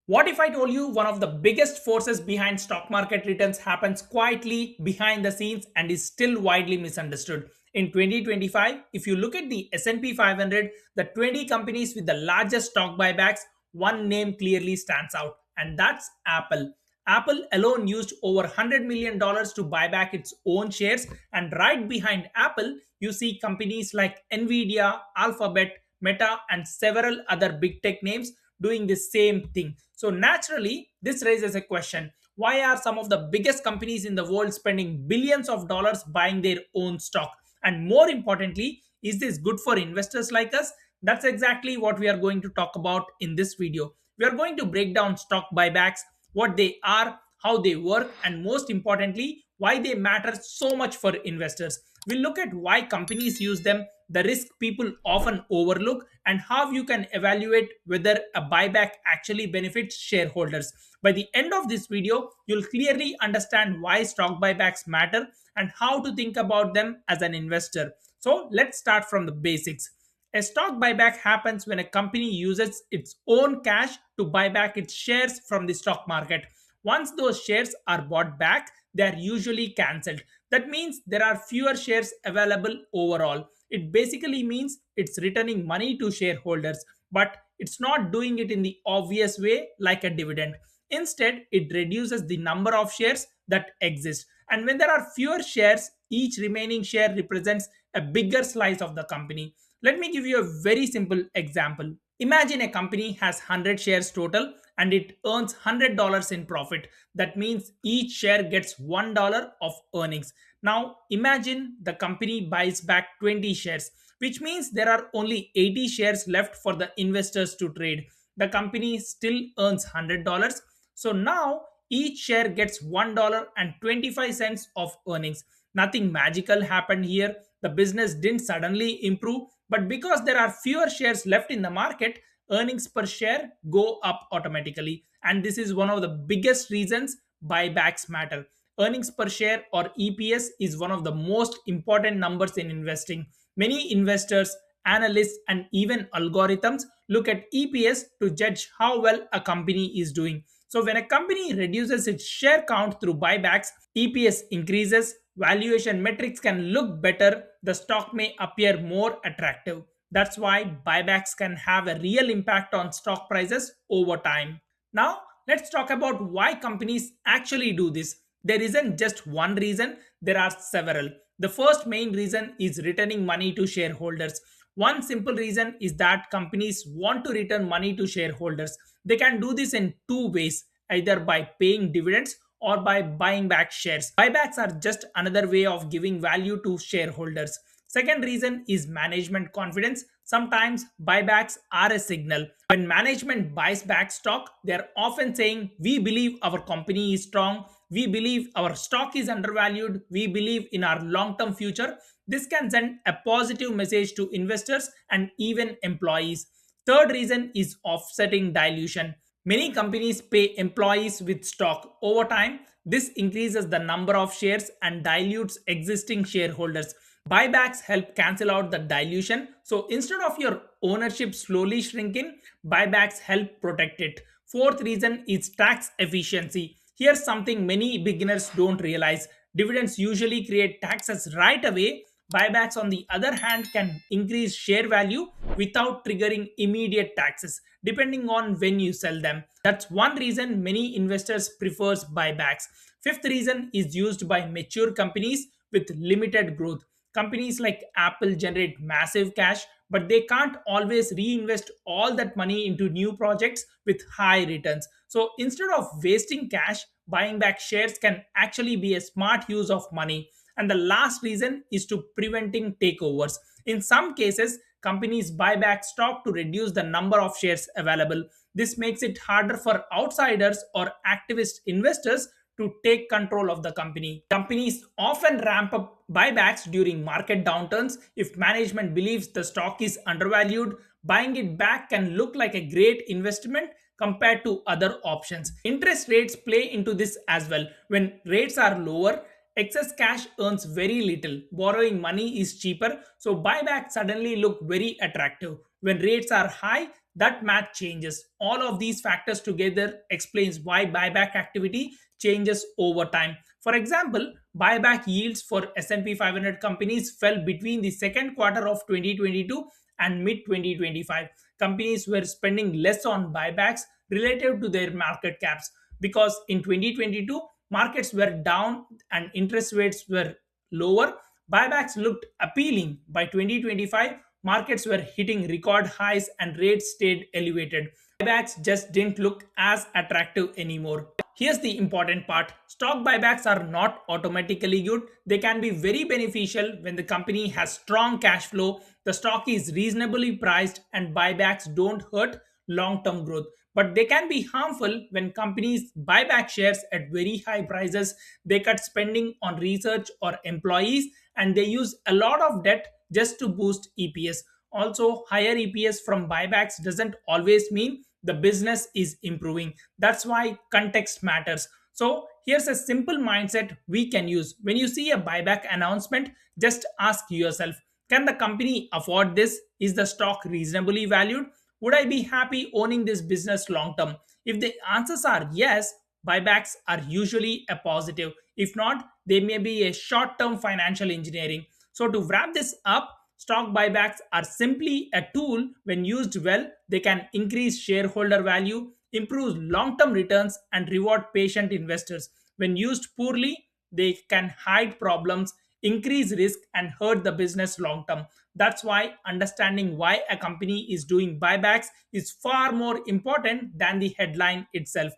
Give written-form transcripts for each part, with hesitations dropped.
What if I told you one of the biggest forces behind stock market returns happens quietly behind the scenes and is still widely misunderstood? In 2025, if you look at the S&P 500, the 20 companies with the largest stock buybacks, one name clearly stands out, and that's Apple. Apple alone used over $100 million dollars to buy back its own shares, and right behind Apple, you see companies like Nvidia, Alphabet, Meta, and several other big tech names doing the same thing. So naturally, this raises a question. Why are some of the biggest companies in the world spending billions of dollars buying their own stock? And more importantly, is this good for investors like us? That's exactly what we are going to talk about in this video. We are going to break down stock buybacks, what they are, how they work, and most importantly, why they matter so much for investors. We'll look at why companies use them, the risk people often overlook, and how you can evaluate whether a buyback actually benefits shareholders. By the end of this video, you'll clearly understand why stock buybacks matter and how to think about them as an investor. So let's start from the basics. A stock buyback happens when a company uses its own cash to buy back its shares from the stock market. Once those shares are bought back, they are usually cancelled. That means there are fewer shares available overall. It basically means it's returning money to shareholders, but it's not doing it in the obvious way like a dividend. Instead, it reduces the number of shares that exist. And when there are fewer shares, each remaining share represents a bigger slice of the company. Let me give you a very simple example. Imagine a company has 100 shares total and it earns $100 in profit. That means each share gets $1 of earnings. Now imagine the company buys back 20 shares, which means there are only 80 shares left for the investors to trade. The company still earns $100. So now each share gets $1.25 of earnings. Nothing magical happened here. The business didn't suddenly improve, but because there are fewer shares left in the market, earnings per share go up automatically. And this is one of the biggest reasons buybacks matter. Earnings per share or EPS is one of the most important numbers in investing. Many investors, analysts, and even algorithms look at EPS to judge how well a company is doing. So, when a company reduces its share count through buybacks, EPS increases, valuation metrics can look better, the stock may appear more attractive. That's why buybacks can have a real impact on stock prices over time. Now, let's talk about why companies actually do this. There isn't just one reason, there are several. The first main reason is returning money to shareholders. One simple reason is that companies want to return money to shareholders. They can do this in two ways, either by paying dividends or by buying back shares. Buybacks are just another way of giving value to shareholders. Second reason is management confidence. Sometimes buybacks are a signal. When management buys back stock, they are often saying, "We believe our company is strong. We believe our stock is undervalued. We believe in our long term future." This can send a positive message to investors and even employees. Third reason is offsetting dilution. Many companies pay employees with stock. Over time, this increases the number of shares and dilutes existing shareholders. Buybacks help cancel out the dilution. So instead of your ownership slowly shrinking, buybacks help protect it. Fourth reason is tax efficiency. Here's something many beginners don't realize. Dividends usually create taxes right away. Buybacks, on the other hand, can increase share value without triggering immediate taxes, depending on when you sell them. That's one reason many investors prefers buybacks. Fifth reason is used by mature companies with limited growth. Companies like Apple generate massive cash, but they can't always reinvest all that money into new projects with high returns. So instead of wasting cash, buying back shares can actually be a smart use of money. And the last reason is to preventing takeovers. In some cases, companies buy back stock to reduce the number of shares available. This makes it harder for outsiders or activist investors to take control of the company. Companies often ramp up buybacks during market downturns. If management believes the stock is undervalued, buying it back can look like a great investment compared to other options. Interest rates play into this as well. When rates are lower, excess cash earns very little. Borrowing money is cheaper, so buybacks suddenly look very attractive. When rates are high, that math changes. All of these factors together explains why buyback activity changes over time. For example, buyback yields for S&P 500 companies fell between the second quarter of 2022 and mid 2025. Companies were spending less on buybacks relative to their market caps because in 2022 markets were down and interest rates were lower. Buybacks looked appealing. By 2025, markets were hitting record highs and rates stayed elevated. Buybacks just didn't look as attractive anymore. Here's the important part: stock buybacks are not automatically good. They can be very beneficial when the company has strong cash flow, the stock is reasonably priced, and buybacks don't hurt long term growth. But they can be harmful when companies buy back shares at very high prices, they cut spending on research or employees, and they use a lot of debt just to boost EPS. Also, higher EPS from buybacks doesn't always mean the business is improving. That's why context matters. So, here's a simple mindset we can use. When you see a buyback announcement, just ask yourself, can the company afford this? Is the stock reasonably valued? Would I be happy owning this business long term? If the answers are yes, buybacks are usually a positive. If not, they may be a short term financial engineering. So, to wrap this up, stock buybacks are simply a tool. When used well, they can increase shareholder value, improve long term returns, and reward patient investors. When used poorly, they can hide problems, increase risk, and hurt the business long term. That's why understanding why a company is doing buybacks is far more important than the headline itself.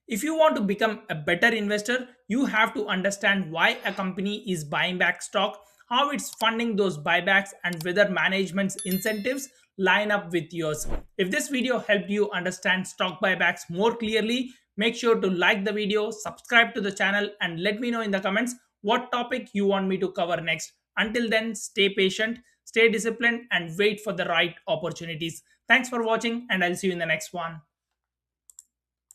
If you want to become a better investor, you have to understand why a company is buying back stock, how it's funding those buybacks, and whether management's incentives line up with yours. If this video helped you understand stock buybacks more clearly, make sure to like the video, subscribe to the channel, and let me know in the comments what topic you want me to cover next. Until then, stay patient, stay disciplined, and wait for the right opportunities. Thanks for watching, and I'll see you in the next one.